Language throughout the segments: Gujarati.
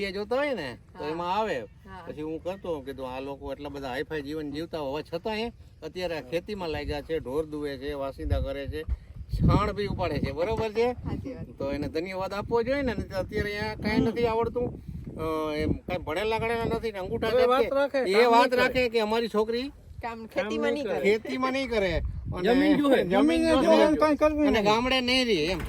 મીડિયા જોતા હોય ને તો એમાં આવે. પછી હું કરતો કીધું આ લોકો એટલા બધા હાઈફાઈ જીવન જીવતા હોવા છતાં અત્યારે ખેતીમાં લાગ્યા છે, ઢોર દુવે છે, વાસિંદા કરે છે, છાણ બી ઉપાડે છે, બરોબર છે. તો એને ધન્યવાદ આપવો જોઈએ ને. અત્યારે અહીંયા કાંઈ નથી આવડતું, એમ કાંઈ ભણેલા ગણેલા નથી ને અંગૂઠા એ વાત રાખે કે અમારી છોકરી ખેતીમાં નહીં કરે અને ગામડે નહીં રહી એમ.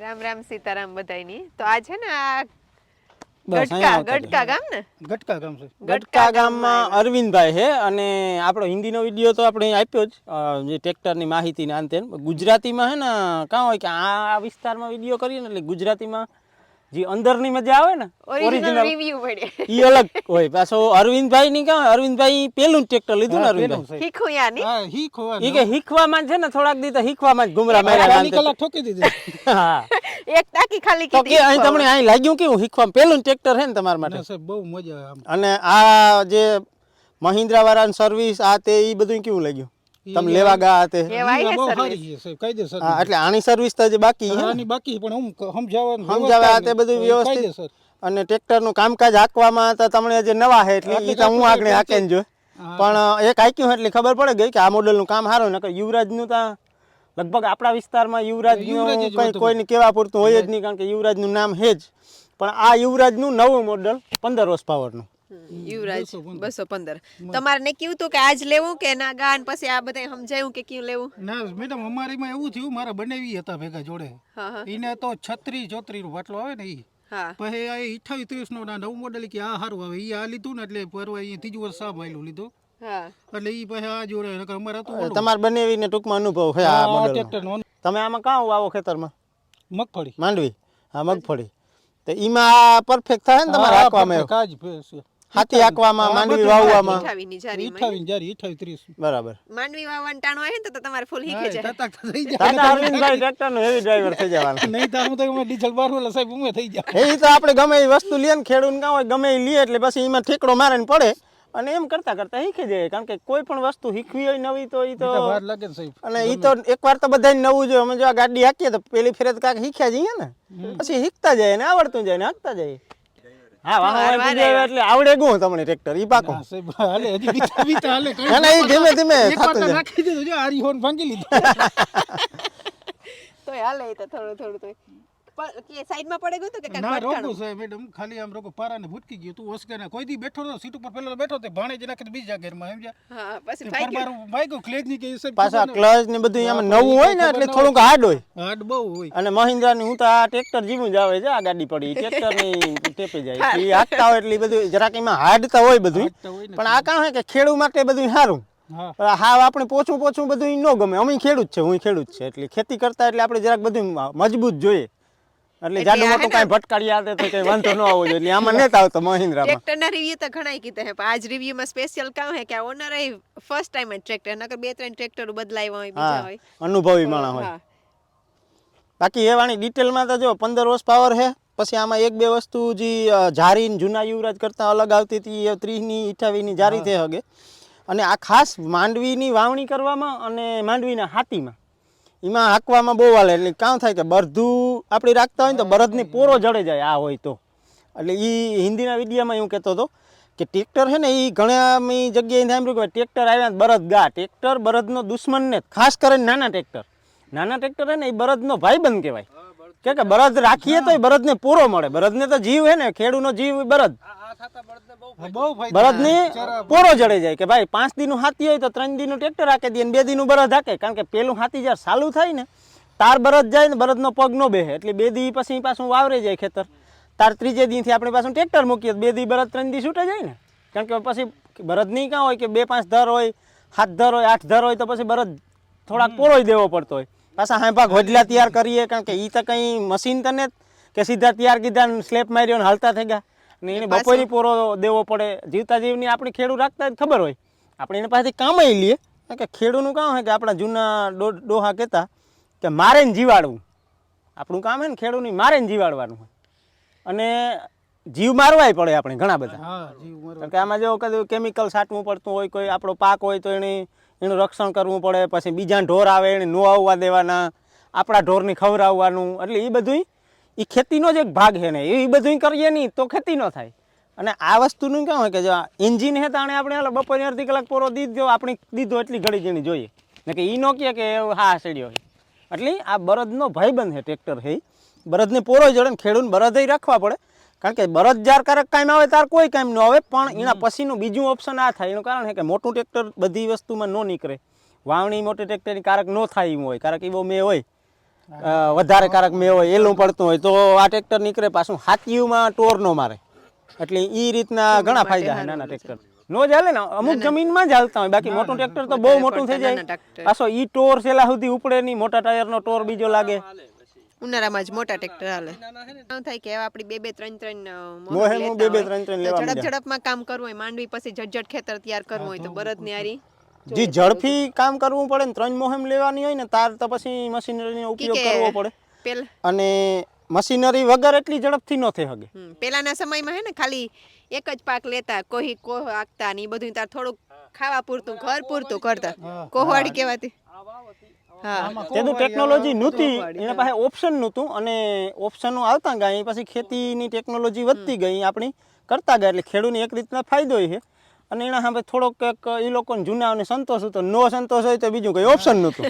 રામ રામ સીતારામ બધાયની. તો આ છે ને આ ગટકા ગામ ને ગટકા ગામ છે. ગટકા ગામમાં અરવિંદભાઈ છે અને આપણો હિન્દીનો વિડીયો તો આપણે આપ્યો જ, જે ટ્રેક્ટરની માહિતી ને આન તેન. ગુજરાતીમાં હે ને કાં હોય કે આ વિસ્તારમાં વિડીયો કરીએ ને એટલે ગુજરાતીમાં જે અંદરની મજા આવે ને ઓરિજિનલ રિવ્યુ પડે ઈ અલગ હોય. પાછો અરવિંદભાઈ ની કાં અરવિંદભાઈ પેલું ટ્રેક્ટર લીધું ને અરવિંદભાઈ શીખું યા ની હા હીખવા ઈ કે શીખવામાં છે ને થોડાક દી તો શીખવામાં જ ગુમરા માર્યા. કલાક ઠોકી દીધી. હા એક ટાંકી ખાલી તો કે કીધી અહીં તમને અહીં લાગ્યું કેવું શીખવામાં પેલું ટ્રેક્ટર છે ને તમારા માટે. ના સાહેબ બહુ મજા આવે આમ. અને આ જે મહિન્દ્રા વાળાની સર્વિસ આ તે ઈ બધું કેવું લાગ્યું તમે લેવા ગયા તે? એવાય બહુ હે સારી છે સાહેબ, કાયદેસર. હા એટલે આની સર્વિસ તો જે બાકી છે આની બાકી પણ હું સમજાવવાનું સમજાવે આ તે બધું વ્યવસ્થિત. કાયદેસર. અને ટ્રેક્ટરનું કામકાજ હાંકવામાં તો તમને જે નવા છે એટલે ઈ તો હું આગળ હાંકે ને જો. પણ એક હાંક્યું એટલે ખબર પડે ગઈ કે આ મોડેલનું કામ સારું. નકર યુવરાજનું તો લગભગ આપણા વિસ્તારમાં યુવરાજનું કંઈ કોઈને કહેવા પૂરતું હોય જ નહીં, કારણ કે યુવરાજનું નામ છે જ. પણ આ યુવરાજનું નવું મોડલ 15 હોર્સ પાવરનું યુવરાજ 215. તમારે ને કેવું તો કે આજ લેવું કે ના ગાન પછી આ બધા સમજાયું કે ક્યું લેવું? ના મેડમ અમારીમાં એવું થયું, મારા બનાવી હતા ભેગા જોડે. હા હા એને તો 36-34 નો બાટલો આવે ને ઈ હા પછી આ 28-30 નો નવું મોડેલ કે આ સારું આવે ઈ આ લીધું ને એટલે પરવા અહીંયા ત્રીજું વર્ષ સાબ આયલું લીધું હા એટલે ઈ પછી આ જોડે નકર અમારે હતું તમારે બંનેવીને ટૂંકમાં અનુભવ છે આ મોડલ. ટ્રેક્ટરનો તમે આમાં કાં વાવો ખેતરમાં? મગફળી માંડવી. હા મગફળી. તો એમાં પરફેક્ટ થાય ને તમારે હાંકવામાં? કાજ છે હાથી હાંકવામાં, માંડવી વાવવામાં? 28 ની જારી 28 બરાબર. માંડવી વાવવાનું ટાણું આવે ને તો તમારે ફૂલ હીખે જાય. તાતા અરવિંદભાઈ ટ્રેક્ટરનો હેવી ડ્રાઈવર થઈ જવાનું. નહીં તો હું તો ડીઝલ બારવાલા સાહેબ ઉમે થઈ જાય. એ તો આપણે ગમે એ વસ્તુ લઈએ ને ખેડૂત કાં હોય ગમે એ લઈએ એટલે પછી એમાં ઠેકડો મારે ને પડે અને એમ કરતા કરતા શીખી જાય. કારણ કે કોઈ પણ વસ્તુ શીખવી હોય નવી તો એ તો વાર લાગે ને સાહેબ. અને એ તો એકવાર તો બધાને નવું જોઈએ. અમે જો આ ગાડી હાંકીએ તો પેલી ફેરે તો કાંઈક શીખ્યા જઈએ ને પછી શીખતા જાય ને આવડતું જાય ને હાંકતા જાય. હા વાહ એટલે આવડે ગયું તમને ટ્રેક્ટર ઈ પાકો. હા સાહેબ હાલે હજી બીતા હાલે કઈ ના એ ધીમે ધીમે એકવાર થતું તો જાય. નાખી દીધું જો આરી હોન ભાંગી લીધું. તોય હાલે તો થોડું થોડું તોય પણ કે સાઈડમાં પડી ગયું તો કે ના કાંઈક રોકું ભટકાણું? સાહેબ મેડમ ખાલી આમ રોકો પારાને ભૂટકી ગયું તું ઓસકે ના કોઈ દી બેઠો તો સીટ ઉપર પેલો બેઠો તે ભાણે જ નાખી બીજા ઘરમાં સમજ્યા હા પછી તે ફાઈ ગયું. પરબાર વાગ્યું ક્લેજ ની કે સાહેબ પાછા ક્લચ ને બધું આમાં નવું હોય ને એટલે થોડુંક હાર્ડ હોય. હાડ બહુ હોય. અને મહિન્દ્રાની હું તો આ ટ્રેક્ટર જીવું જ આવે છે. આ ગાડી પડી ટ્રેક્ટર ની ટેપી જાય એ હાંકતા હોય એટલે ઈ બધું જરાક એમાં હાર્ડ તો હોય બધું. તો હોય ને. પણ આ કાં હોય કે ખેડૂત માટે બધું સારું. હા હા આપણે પોચું બધું ન ગમે. અમે ખેડૂત છે, હું ખેડૂત છે એટલે ખેતી કરતા એટલે આપણે જરાક બધું મજબૂત જોઈએ. એટલે જાડું મોટું કાંઈ ભટકાડી આવે તો કઈ વાંધો ન આવવો જોઈએ. એટલે આમાં નતા આવતો મહિન્દ્રામાં. ટ્રેક્ટરના રિવ્યુ તો ઘણાય કીધા હે પણ આજ રિવ્યુમાં સ્પેશિયલ કામ હે કે આ ઓનર એ ફર્સ્ટ ટાઈમ જ ટ્રેક્ટર નકર 2-3 ટ્રેક્ટર બદલાવ્યા હોય બીજા હોય. અનુભવી માણસ હોય. હા બાકી એ વાણી ડિટેલમાં તો જો 15 હોર્સ પાવર છે. પછી આમાં એક બે વસ્તુ જે જારી જૂના યુવરાજ કરતાં અલગ આવતી હતી એ 30ની 28ની જારી થઈ હગે. અને આ ખાસ માંડવીની વાવણી કરવામાં અને માંડવીના હાથીમાં એમાં હાંકવામાં બહુ હાલે. એટલે કાં થાય કે બરધું આપણે રાખતા હોય ને તો બળદની પોરો જડે જાય આ હોય તો. એટલે એ હિન્દીના વિડીયોમાં એવું કહેતો હતો કે ટ્રેક્ટર છે ને એ ઘણા જગ્યાએ સાંભળ્યું કે ટ્રેક્ટર આવ્યા બળદ ગા. ટ્રેક્ટર બળદનો દુશ્મન ને ખાસ કરીને નાના ટ્રેક્ટર છે ને એ બળદનો ભાઈબંધ કહેવાય. કે બળદ રાખીએ તો બળદને પૂરો મળે. બળદને તો જીવ હે ને ખેડૂનો જીવ બળદ. બળદને પૂરો જડે જાય કે ભાઈ 5 દીનું હાથી હોય તો 3 દીનું ટ્રેક્ટર હાકે દે ને 2 દીનું બળદ હાકે. કારણ કે પેલું હાથી જ્યારે ચાલુ થાય ને તાર બળદ જાય ને બળદનો પગ ન બેસે એટલે 2 દી પછી પાછું વાવરે જાય ખેતર. તાર ત્રીજે દીથી આપણે પાછું ટ્રેક્ટર મૂકીએ 2 દી બળદ 3 દી છૂટે જાય ને. કારણ કે પછી બળદ નહીં કાં હોય કે 2-5 ધર હોય 7 ધર હોય 8 ધર હોય તો પછી બળદ થોડાક પોરોય દેવો પડતો હોય. પાછા હા ભાગ વડલા તૈયાર કરીએ કારણ કે ઈ તો કંઈ મશીન તને કે સીધા તૈયાર કીધા સ્લેપ માર્યો ને હાલતા થઈ ગયા ને એને બપોરી પોરો દેવો પડે. જીવતા જીવની આપણી ખેડૂત રાખતા ખબર હોય આપણે એને પાસેથી કામ લઈએ. કારણ કે ખેડૂતનું કામ હોય કે આપણા જૂના ડોહા કહેતા કે મારે ને જીવાડવું આપણું કામ છે ને ખેડૂતની મારે ને જીવાડવાનું હોય અને જીવ મારવાય પડે આપણે ઘણા બધા. હા જીવ મરો. કારણ કે આમાં જો કદી કેમિકલ છાંટવું પડતું હોય, કોઈ આપણો પાક હોય તો એનું રક્ષણ કરવું પડે, પછી બીજા ઢોર આવે એને નો આવવા દેવાના, આપણા ઢોરની ખવડાવવાનું, એટલે એ બધું એ ખેતીનો જ એક ભાગ છે ને. એ બધું કરીએ નહીં તો ખેતી ન થાય. અને આ વસ્તુનું કેવું હોય કે જો એન્જિન હે તાણે આપણે હાલો બપોરે અડધી કલાક પૂરો દીધો, આપણે દીધો એટલી ઘડી જણી જોઈએ ને કે એ ન કહે કે હા સડ્યો હોય. એટલે આ બળદનો ભાઈબંધ છે ટ્રેક્ટર છે. બળદને પોરો જોડે ને ખેડૂતને બળદ રાખવા પડે. કારણ કે બળદ જ્યારે ક્યારેક કામ આવે ત્યારે કોઈ કામ ન આવે, પણ એના પછીનું બીજું ઓપ્શન આ થાય. એનું કારણ છે કે મોટું ટ્રેક્ટર બધી વસ્તુમાં ન નીકળે. વાવણી મોટી ટ્રેક્ટરની કારક ન થાય એમ હોય, કારક એવો મેં હોય વધારે કારક મેં હોય એલું પડતું હોય તો આ ટ્રેક્ટર નીકળે. પાછું હાથીમાં ટોર ન મારે. એટલે એ રીતના ઘણા ફાયદા છે નાના ટ્રેક્ટર. નો ચાલે ને અમુક જમીનમાં જ હાલતા હોય, બાકી મોટું ટ્રેક્ટર તો બહુ મોટું થઈ જાય. પાછો ઈ ટોર છેલ્લા સુધી ઉપડે નહીં, મોટા ટાયરનો ટોર બીજો લાગે. ઉનાળામાં જ મોટા ટ્રેક્ટર હાલે. આમ થાય કે આપડી 2-3 મોહેમું 2-3 લેવા ઝડપ ઝડપમાં કામ કરવું હોય, માંડવી પછી ઝટઝટ ખેતર તૈયાર કરવું હોય તો બળદ ની આરી જે ઝડપી કામ કરવું પડે ને 3 મોહેમ લેવાની હોય ને તાર તો પછી મશીનરીનો ઉપયોગ કરવો પડે. પેલા અને મશીનરી વગર એટલી ઝડપથી ન થઈ શકે. પેલાના સમયમાં હે ને ખાલી એક જ પાક લેતા, કોઈ કોહ આખતા ને બધું તાર થોડુંક ખાવા પૂરતું ઘર પૂરતું કરતા. કોહવાડી કહેવાતી. હા તેનું ટેકનોલોજી નહોતી, એના પાસે ઓપ્શન નહોતું અને ઓપ્શનો આવતા ગયા પછી ખેતીની ટેકનોલોજી વધતી ગઈ, આપણી કરતા ગયા. એટલે ખેડૂતને એક રીતના ફાયદો છે. અને એના સામે થોડોક એ લોકોને જૂનાઓને સંતોષ હતો. નો સંતોષ હોય તો બીજું કંઈ ઓપ્શન નહોતું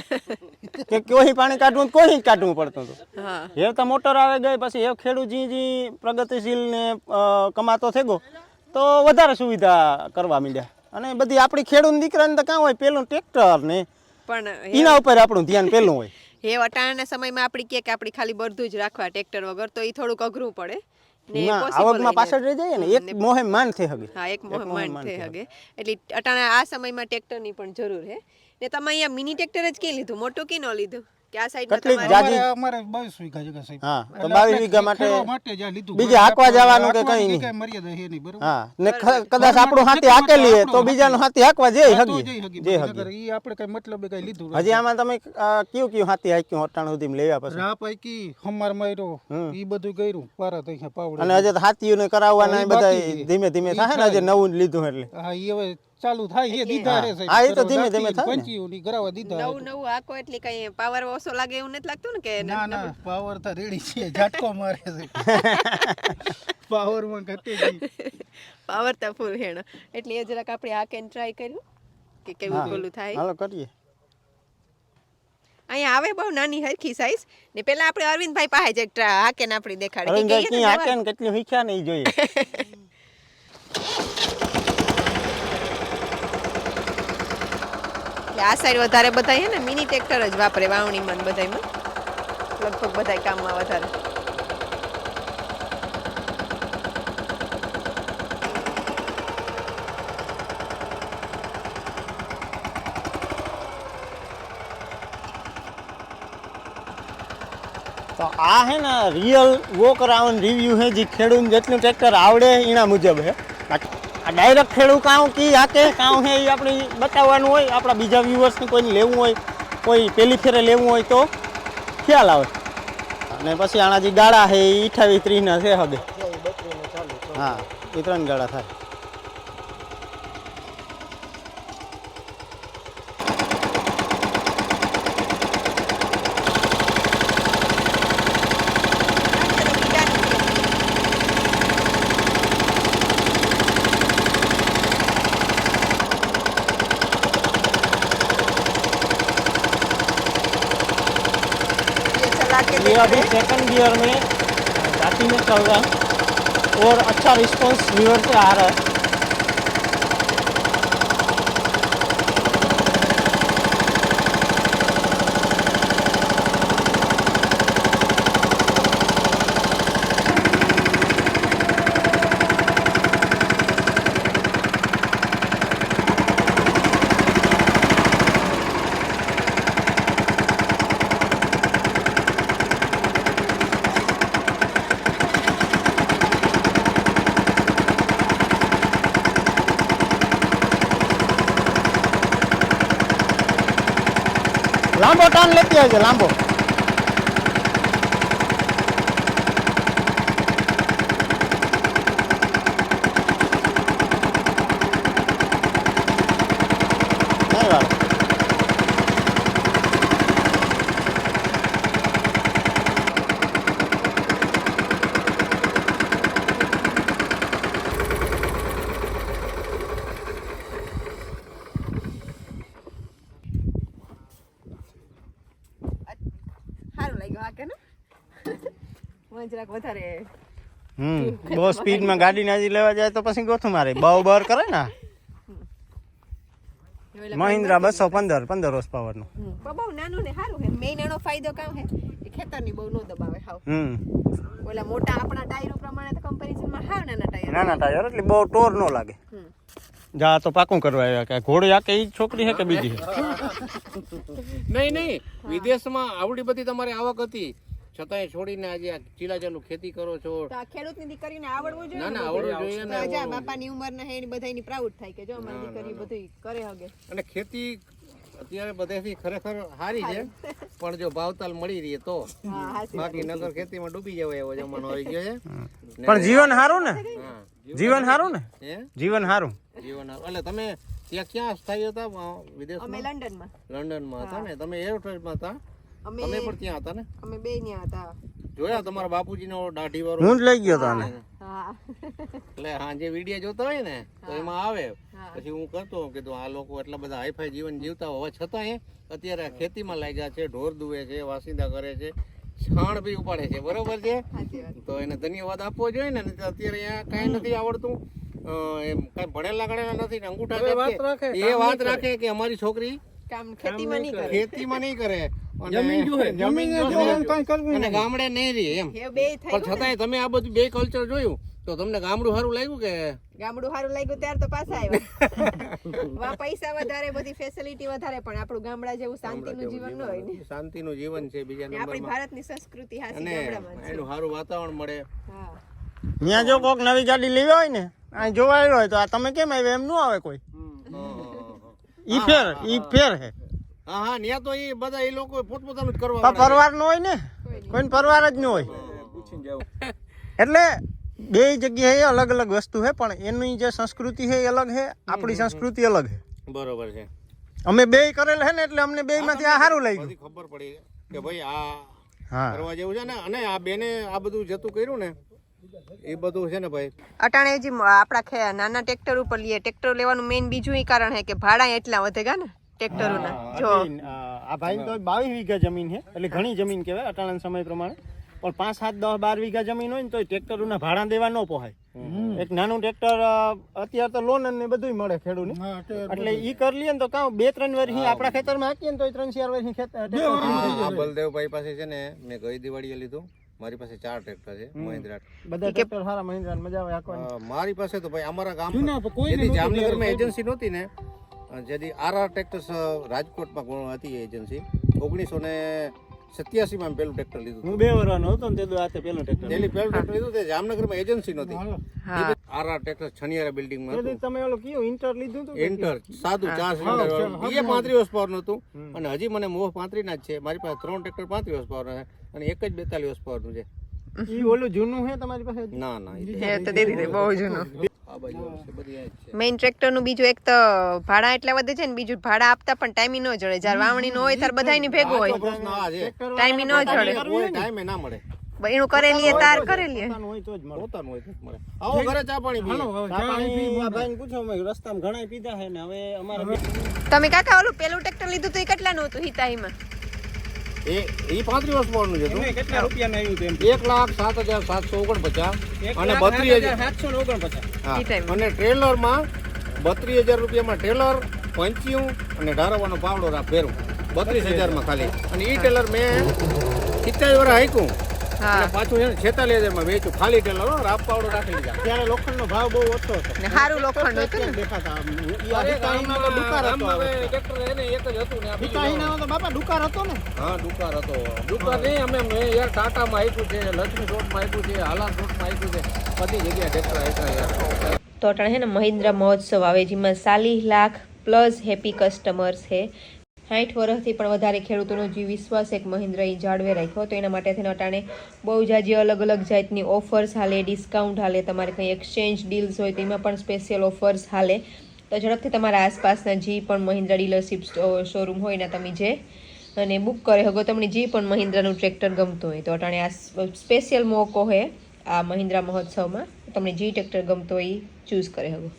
કે કોઈ પાણી કાઢવું કોઈ જ કાઢવું પડતું હતું. હવે તો મોટર આવે ગઈ પછી હવે ખેડૂત જે પ્રગતિશીલ ને કમાતો થઈ ગયો તો વધારે સુવિધા કરવા માંડ્યા. અને બધી આપણી ખેડૂત દીકરાને તો કાં હોય પેલું ટ્રેક્ટર ને પણ એના ઉપર આપણું ધ્યાન પેલું હોય. એ અટાણાના સમયમાં આપણી કે આપણી ખાલી બળદું જ રાખવા ટ્રેક્ટર વગર તો એ થોડુંક અઘરું પડે. આવકમાં પાછળ રહી જાય ને એક મોહે માન થઈ હગે. હા એક મોહે માન થઈ હગે. એટલે અટાણા આ સમયમાં ટ્રેક્ટરની પણ જરૂર છે. ને તમે અહીંયા મિની ટ્રેક્ટર જ કે લીધું, મોટું કે ન લીધું? કે આ સાઈડ અમારે 22 વીઘા જગ્યા સાહેબ. હા તો 22 વીઘા માટે જ લીધું. બીજે હાંકવા જવાનું કે કઈ નહીં. કઈ મર્યાદા છે નહીં બરોબર. હા ને કદાચ આપણું હાથી હાકેલી હે તો બીજાનું હાથી હાંકવા જઈ હગી જે હગી. ઈ આપણે કઈ મતલબ કઈ લીધું. હજી આમાં તમે કયું હાથી હાક્યું અટાણ સુધી લેવા પછી રા પૈકી હમાર માર્યો ઈ બધું કર્યું પારા તઈ પાવડે. અને હજી હાથીઓને કરાવવાના બધા ધીમે ધીમે થાય ને, હજી નવું લીધું એટલે હા ઈ હવે ચાલુ થાય છે. દીધા રે સાહેબ. હા એ તો ધીમે ધીમે થાય ને. 25 ની કરાવવા દીધા. નવું હાકો એટલે કઈ પાવર ઓછો લાગે એવું નથી લાગતું ને? કે ના ના પાવર તો રેડી છે, ઝાટકો મારે છે. પાવર માં ઘટે ગઈ. પાવર તો ફૂલ હેણ. એટલે એ જરાક આપણે આ કેન ટ્રાય કર્યું કે કેવું બોલું થાય. હાલો કરીએ. અહીંયા આવે બહુ નાની હરખી સાઈઝ ને. પેલા આપણે અરવિંદભાઈ પાસે જ હાકેન આપણી દેખાડી કે અરવિંદભાઈ કી હાકેન કેટલી હીખ્યા નહીં જોઈએ. આ સાઈડ વધારે બધા હે ને મિની ટ્રેક્ટર જ વાપરે વાવણીમાં બધાયમાં, લગભગ બધાય કામમાં વધારે. તો આ હે ને રિયલ વોક અરાઉન્ડ રિવ્યુ હે જે ખેડૂત જેટલું ટ્રેક્ટર આવડે એના મુજબ હે. આ ડાયરેક્ટ ખેડૂત કાં કી હાકે કાં હે એ આપણે બતાવવાનું હોય. આપણા બીજા વ્યુઅર્સને કોઈને લેવું હોય, કોઈ પહેલી ફેરે લેવું હોય તો ખ્યાલ આવે. અને પછી આના જે ગાળા છે એ 28-30 ના છે હવે. હા એ 3 ગાળા થાય. ये अभी सेकंड गियर में जाती में चल रहा है और अच्छा रिस्पॉन्स व्यूअर से आ रहा है. लांबो टर्न लेती है लांबो. નહીં વાળો. સારું લાગ્યું આ કે ને મને જરાક વધારે બહુ સ્પીડમાં ગાડી નાજી લેવા જાય તો પછી ગોથું મારે બહુ બર કરે ને. મહિન્દ્રા 215 હોર્સ પાવર નું. બહુ નાનું ને સારું છે. મેઇન એનો ફાયદો કામ છે એ ખેતરની બહુ નો દબાવે હાવ. ઓલા મોટા આપણા ટાયરો પ્રમાણે તો કમ્પેરિઝનમાં હાવ નાના ટાયર. નાના ટાયર એટલે બહુ ટોર નો લાગે. જા તો પાકું કરવા આવ્યા કે ઘોડી આ કે ઈ છોકરી છે કે બીજી છે? નહીં વિદેશમાં આવડી બધી તમારી આવક હતી છતાંય છોડીને આજે આ ચીલાચાલુ ખેતી કરો છો. તો આ ખેડૂતની દીકરીને આવડવું જોઈએ. ના આવડવું જોઈએ ને. જા બાપાની ઉંમરના હે ને બધાયની પ્રાઉડ થાય કે જો અમારી દીકરી બધું કરે હગે. અને ખેતી અત્યારે બધેથી ખરેખર સારી છે પણ જો ભાવતાલ મળી રહી તો બાકી નગર ખેતીમાં ડૂબી જવાય એવો જમાનો આવી ગયો છે. પણ જીવન સારું ને, હા જીવન સારું ને, હે જીવન સારું. જીવન એટલે તમે ત્યાં ક્યાં સ્થાયી હતા વિદેશમાં? અમે લંડનમાં. લંડનમાં હતા ને તમે? એરફોર્સમાં હતા? અમે તમે પણ ત્યાં હતા ને? અમે બે ન્યા હતા. જોયા તમારા બાપુજીનો દાઢી વાળો? હું જ લઈ ગયો તો આને. હા એટલે હા જે વિડીયો જોતા હોય ને તો એમાં આવે પછી હું કરતો કીધું આ લોકો એટલા બધા હાઈફાઈ જીવન જીવતા હોવા છતાંય અત્યારે ખેતીમાં લાગ્યા છે, ઢોર દુવે છે, વાસિંદા કરે છે, છાણ બી ઉપાડે છે. બરોબર છે? સાચી વાત. તો એને ધન્યવાદ આપવો જોઈએ ને. અત્યારે અહીંયા કાંઈ નથી આવડતું, એમ કાંઈ ભણેલા ગણેલા નથી ને અંગૂઠા કાપે. એ વાત રાખે કે અમારી છોકરી કામ ખેતીમાં નહીં કરે. ખેતીમાં નહીં કરે અને જમીન જોહે. કાંઈ કરવું અને ગામડે નહીં રહી એમ. એ બે પણ થઈ છતાંય તમે આ બધું બે કલ્ચર જોયું તો તમને ગામડું સારું લાગ્યું કે? ગામડું સારું લાગ્યું ત્યાર તો પાછા આવ્યા. વા પૈસા વધારે, બધી ફેસિલિટી વધારે, પણ આપણું ગામડા જેવું શાંતિનું જીવન ન હોય ને. શાંતિનું જીવન છે બીજા આપણી નંબરમાં. ભારતની સંસ્કૃતિ હાસી અને ગામડામાં છે. એનું સારું વાતાવરણ મળે. હા ત્યાં જો કોક નવી ગાડી લેવી હોય ને અહીં જોવા આવ્યો હોય તો આ તમે કેમ આવ્યા એમ ન આવે કોઈ. ઈ ફેર હે. હા ત્યાં તો એ બધા એ લોકો પોતપોતાનું જ કરવા પણ પરવાર નો હોય ને, કોઈને પરવાર જ ન હોય. એટલે બે જગ્યાએ અલગ અલગ વસ્તુ છે પણ એની જે સંસ્કૃતિ છે એ અલગ છે, આપણી સંસ્કૃતિ અલગ છે. બરોબર છે. અમે બે કરેલ છે ને એટલે અમને બે માંથી આ સારું લાગ્યું. બધી ખબર પડી કે ભાઈ આ હા કરવા જેવું છે ને. અને આ બેને આ બધું જતું કર્યું ને એ બધું છે ને ભાઈ. અટાણે જે આપણા નાના ટ્રેક્ટર ઉપર લઈએ, ટ્રેક્ટર લેવાનું મેઇન બીજું એ કારણ છે કે ભાડા એટલા વધે ગયા ને ટ્રેક્ટરોના. જો આ ભાઈ તો 22 વીઘા જમીન છે એટલે ઘણી જમીન કહેવાય અટાણા સમય પ્રમાણે. પણ 5, 7, 10, 12 વીઘા જમીન હોય ને તો ટ્રેક્ટરોના ભાડા દેવા ન પોહાય. એક નાનું ટ્રેક્ટર અત્યારે તો લોન ને બધું મળે ખેડૂતને, એટલે ઈ કરી લઈએ ને તો કાં 2-3 વર્ષ આપણા ખેતરમાં હાકીએ ને તો 3-4 વર્ષ ખેતર. આ બલદેવભાઈ પાસે છે ને મેં ગઈ દિવાળીએ લીધું. મારી પાસે 4 ટ્રેક્ટર છે મહિન્દ્રા. બધા ટ્રેક્ટર સારા મહિન્દ્રા મજા આવે હાંકવાની. મારી પાસે તો ભાઈ અમારા ગામ જેથી જામનગરમાં એજન્સી નહોતી ને, જેથી આરઆર ટ્રેક્ટર્સ રાજકોટમાં હતી એજન્સી. 1987 માં પેલું ટ્રેક્ટર લીધું. હું 2 વર્ષનો હતો ને તે આ પેલું ટ્રેક્ટર લીધું તે જામનગરમાં એજન્સી નહોતી. આરઆર ટ્રેક્ટર છનિયારા બિલ્ડિંગમાં હતું. તમે ઓલો કયો ઇન્ટર લીધું હતું? એન્ટર સાદું 4 સિલિન્ડર વાળું. એ 35 હોર્સ પાવર નહોતું અને હજી મને મોહ 35 ના જ છે. મારી પાસે 3 ટ્રેક્ટર 35 હોર્સ પાવર છે અને એક જ 42 હોર્સ પાવર નું છે. ઈ ઓલું જૂનું છે તમારી પાસે? ના ના એ તો દીદી બહુ જૂનું. આ બાજુ છે બધી આ જ છે. મેઇન ટ્રેક્ટર નું બીજું એક તો ભાડા એટલા વધે છે ને બીજું ભાડા આપતા પણ ટાઈમી ન જડે. જ્યારે વાવણી નો હોય ત્યારે બધાયની ભેગું હોય, પ્રશ્ન આ છે ટાઈમી ન જડે. કોઈ ટાઈમે ના મળે. એનું કરેલીએ તાર કરેલીએ. હોય તો જ મળે. પોતાનું હોય તો જ મળે. આવો ઘરે ચા પાણી પીએ. ચા પાણી આ ભાઈને પૂછો, અમે રસ્તામાં ઘણા પીધા છે ને હવે અમારે તમે કાકા ઓલું પેલું ટ્રેક્ટર લીધું તો એ કેટલાનું હતું હિતાહીમાં? એ 35 હોર્સ પાવર નું છે. તો કેટલા રૂપિયાનું આવ્યું તેમ? 1,07,749 અને 32,000. 749. હા. ટાઈમ. અને ટ્રેલરમાં 32,000 રૂપિયામાં ટ્રેલર, પંચ્યું અને ઢારવાનો પાવડો ફેરવું 32,000 માં ખાલી. અને ઈ ટેલર મેં 27 વર્ષ હાંક્યું અને પાછું છે ને 46,000 માં વેચ્યું. ખાલી ટેલર રાપ પાવડો રાખી લીધા. ત્યારે લોખંડનો ભાવ બહુ ઓછો હતો. ને સારું લોખંડ હતું ને. દેખાતા હિતાહીમાં તો દુકાળ હતો. ટ્રેક્ટર એને એક જ હતું ને આ બીજું હિતાહીમાં તો બાપા દુકાળ હતો ને. હા દુકાળ હતો. દુકાળ નહીં અમે મેં યાર ટાટામાં આપ્યું છે, લક્ષ્મી રોડમાં આપ્યું છે, હાલાર રોડમાં આપ્યું છે, બધી જગ્યાએ ટ્રેક્ટર આપ્યા યાર. તો અટાણે છે ને મહિન્દ્રા મહોત્સવ આવે જેમાં 40 લાખ પ્લસ હેપી કસ્ટમર્સ છે. 60 વર્ષથી પણ વધારે ખેડૂતોનો જે વિશ્વાસ એક મહિન્દ્રાએ જાળવે રાખ્યો. તો એના માટે થઈને અટાણે બહુ જાજી અલગ અલગ જાતની ઓફર્સ હાલે, ડિસ્કાઉન્ટ હાલે. તમારે કંઈ એક્સચેન્જ ડીલ્સ હોય તો એમાં પણ સ્પેશિયલ ઓફર્સ હાલે. તો ઝડપથી તમારા આસપાસના જે પણ મહિન્દ્રા ડીલરશીપ શોરૂમ હોય ને તમે જે અને બુક કરે હગો તમને જે પણ મહિન્દ્રાનું ટ્રેક્ટર ગમતું હોય તો અટાણે આ સ્પેશિયલ મોકો હોય આ મહિન્દ્રા મહોત્સવમાં તમને જે ટ્રેક્ટર ગમતો હોય એ ચૂઝ કરે હગો.